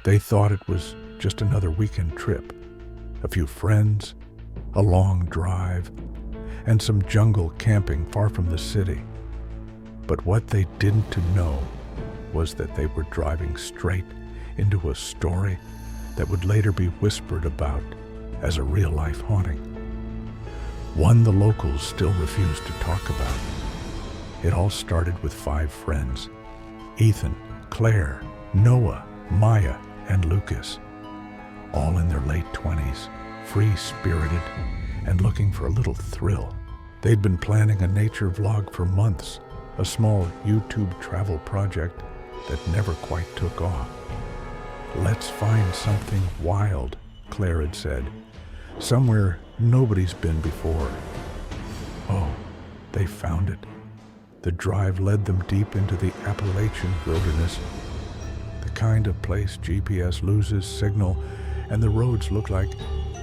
They thought it was just another weekend trip, a few friends, a long drive, and some jungle camping far from the city. But what they didn't know was that they were driving straight into a story that would later be whispered about as a real-life haunting. One the locals still refused to talk about. It all started with 5 friends: Ethan, Claire, Noah, Maya, and Lucas, all in their late 20s, free-spirited and looking for a little thrill. They'd been planning a nature vlog for months, a small YouTube travel project that never quite took off. "Let's find something wild," Claire had said, "somewhere nobody's been before." Oh, they found it. The drive led them deep into the Appalachian wilderness, the kind of place GPS loses signal and the roads look like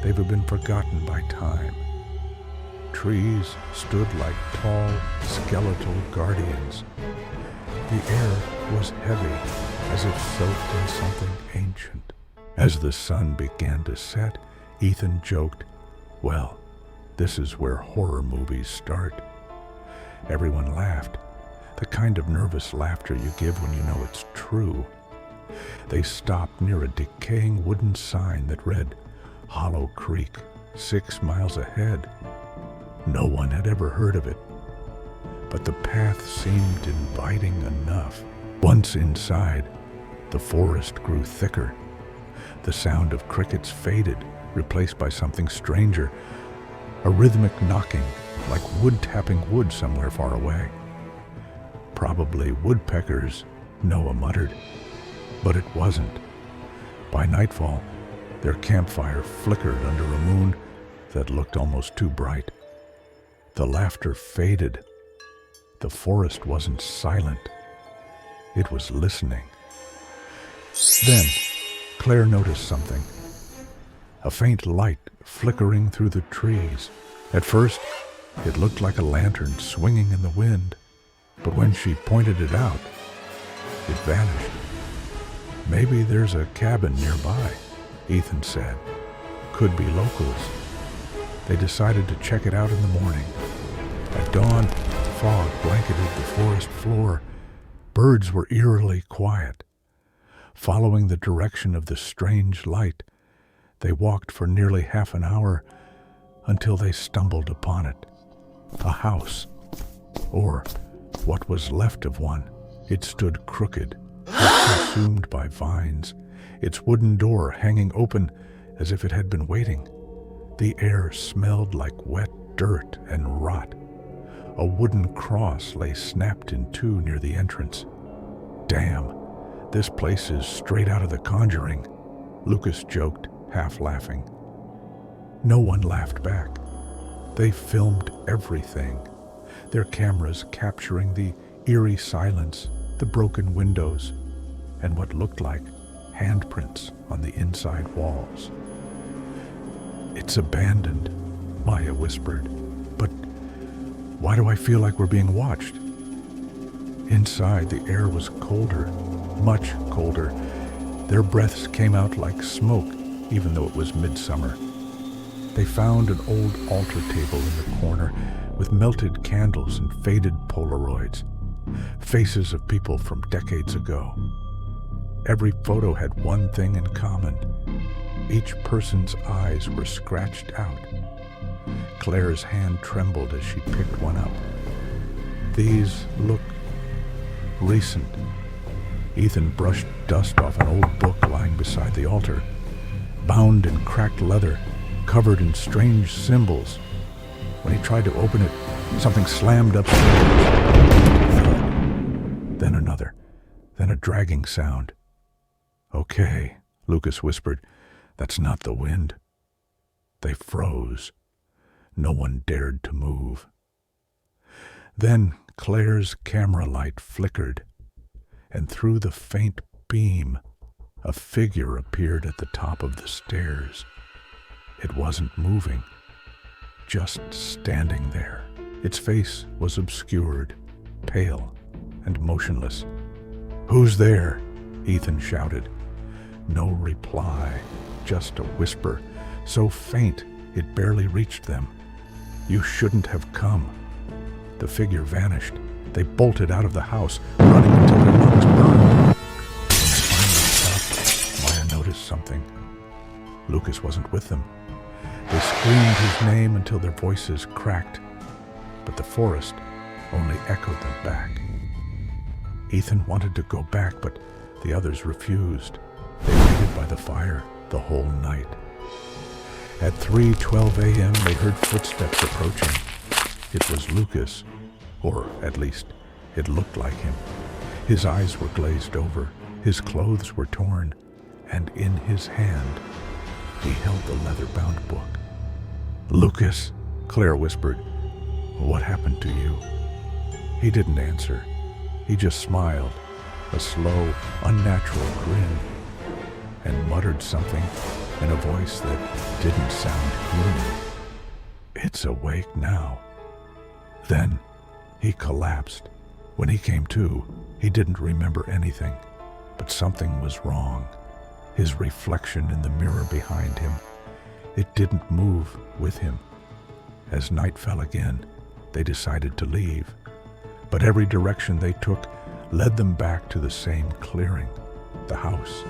they've been forgotten by time. Trees stood like tall, skeletal guardians. The air was heavy, as if soaked in something ancient. As the sun began to set, Ethan joked, "Well, this is where horror movies start." Everyone laughed, the kind of nervous laughter you give when you know it's true. They stopped near a decaying wooden sign that read, "Hollow Creek, 6 miles ahead." No one had ever heard of it, but the path seemed inviting enough. Once inside, the forest grew thicker. The sound of crickets faded, replaced by something stranger, a rhythmic knocking, like wood tapping wood somewhere far away. "Probably woodpeckers," Noah muttered, but it wasn't. By nightfall, their campfire flickered under a moon that looked almost too bright. The laughter faded. The forest wasn't silent. It was listening. Then, Claire noticed something. A faint light flickering through the trees. At first, it looked like a lantern swinging in the wind, but when she pointed it out, it vanished. "Maybe there's a cabin nearby," Ethan said. "Could be locals." They decided to check it out in the morning. At dawn, fog blanketed the forest floor. Birds were eerily quiet. Following the direction of the strange light, they walked for nearly half an hour until they stumbled upon it. A house, or what was left of one. It stood crooked, consumed by vines, its wooden door hanging open as if it had been waiting. The air smelled like wet dirt and rot. A wooden cross lay snapped in two near the entrance. "Damn, this place is straight out of The Conjuring," Lucas joked, half laughing. No one laughed back. They filmed everything, their cameras capturing the eerie silence, the broken windows, and what looked like handprints on the inside walls. "It's abandoned," Maya whispered. "But why do I feel like we're being watched?" Inside, the air was colder, much colder. Their breaths came out like smoke, even though it was midsummer. They found an old altar table in the corner with melted candles and faded Polaroids, faces of people from decades ago. Every photo had one thing in common. Each person's eyes were scratched out. Claire's hand trembled as she picked one up. "These look recent." Ethan brushed dust off an old book lying beside the altar, bound in cracked leather, covered in strange symbols. When he tried to open it, something slammed upstairs. Then another, then a dragging sound. "Okay," Lucas whispered. "That's not the wind." They froze. No one dared to move. Then Claire's camera light flickered, and through the faint beam, a figure appeared at the top of the stairs. It wasn't moving, just standing there. Its face was obscured, pale and motionless. "Who's there?" Ethan shouted. No reply, just a whisper, so faint it barely reached them. "You shouldn't have come." The figure vanished. They bolted out of the house, running until their lungs burned. When they finally stopped, Maya noticed something. Lucas wasn't with them. They screamed his name until their voices cracked, but the forest only echoed them back. Ethan wanted to go back, but the others refused. They waited by the fire the whole night. At 3:12 a.m., they heard footsteps approaching. It was Lucas, or at least it looked like him. His eyes were glazed over, his clothes were torn, and in his hand he held the leather-bound book. "Lucas," Claire whispered, "what happened to you?" He didn't answer. He just smiled, a slow, unnatural grin, and muttered something in a voice that didn't sound human. "It's awake now." Then he collapsed. When he came to, he didn't remember anything, but something was wrong. His reflection in the mirror behind him, it didn't move with him. As night fell again, they decided to leave, but every direction they took led them back to the same clearing, the house.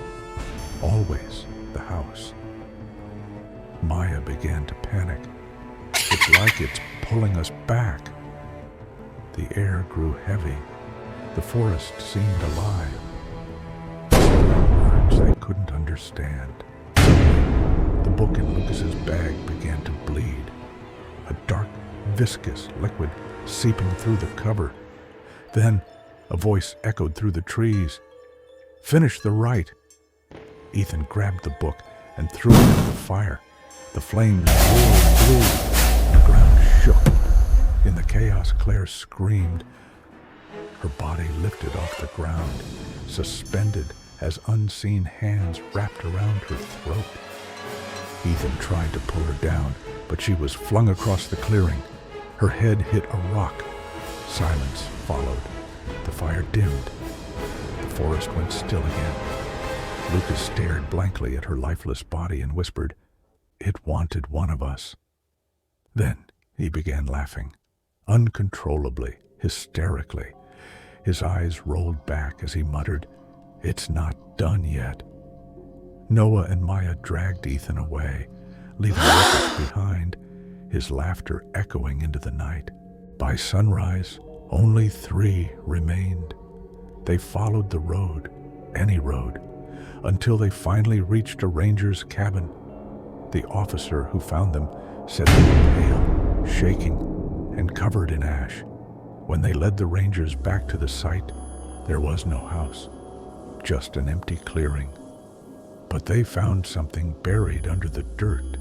Always the house. Maya began to panic. "It's like it's pulling us back." The air grew heavy. The forest seemed alive. Words they couldn't understand. The book in Lucas's bag began to bleed. A dark, viscous liquid seeping through the cover. Then a voice echoed through the trees. "Finish the rite." Ethan grabbed the book and threw it into the fire. The flames roared blue. The ground shook. In the chaos, Claire screamed. Her body lifted off the ground, suspended as unseen hands wrapped around her throat. Ethan tried to pull her down, but she was flung across the clearing. Her head hit a rock. Silence followed. The fire dimmed. The forest went still again. Lucas stared blankly at her lifeless body and whispered, "It wanted one of us." Then he began laughing, uncontrollably, hysterically. His eyes rolled back as he muttered, "It's not done yet." Noah and Maya dragged Ethan away, leaving Lucas behind, his laughter echoing into the night. By sunrise, only 3 remained. They followed the road, any road, until they finally reached a ranger's cabin. The officer who found them said they were pale, shaking, and covered in ash. When they led the rangers back to the site, there was no house, just an empty clearing. But they found something buried under the dirt,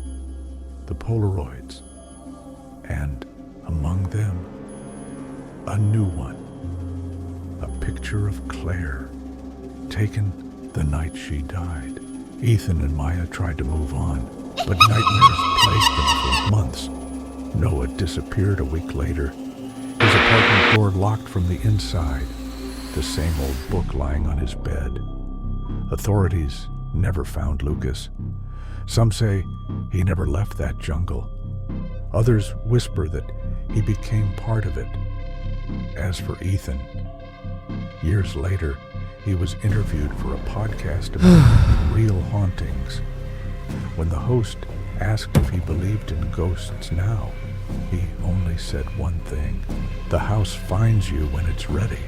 the Polaroids, and among them, a new one, a picture of Claire, taken the night she died. Ethan and Maya tried to move on, but nightmares plagued them for months. Noah disappeared a week later, his apartment door locked from the inside, the same old book lying on his bed. Authorities never found Lucas. Some say he never left that jungle. Others whisper that he became part of it. As for Ethan, years later, he was interviewed for a podcast about real hauntings. When the host asked if he believed in ghosts now, he only said one thing: "The house finds you when it's ready."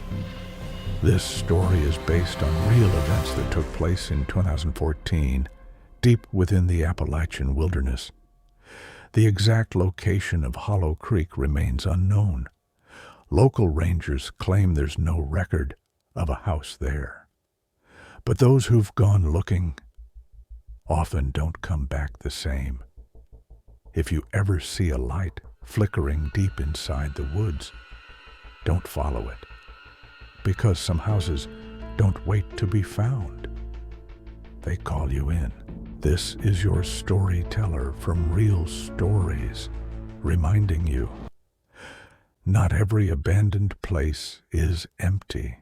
This story is based on real events that took place in 2014, deep within the Appalachian wilderness. The exact location of Hollow Creek remains unknown. Local rangers claim there's no record of a house there. But those who've gone looking often don't come back the same. If you ever see a light flickering deep inside the woods, don't follow it, because some houses don't wait to be found. They call you in. This is your storyteller from Real Stories, reminding you, not every abandoned place is empty.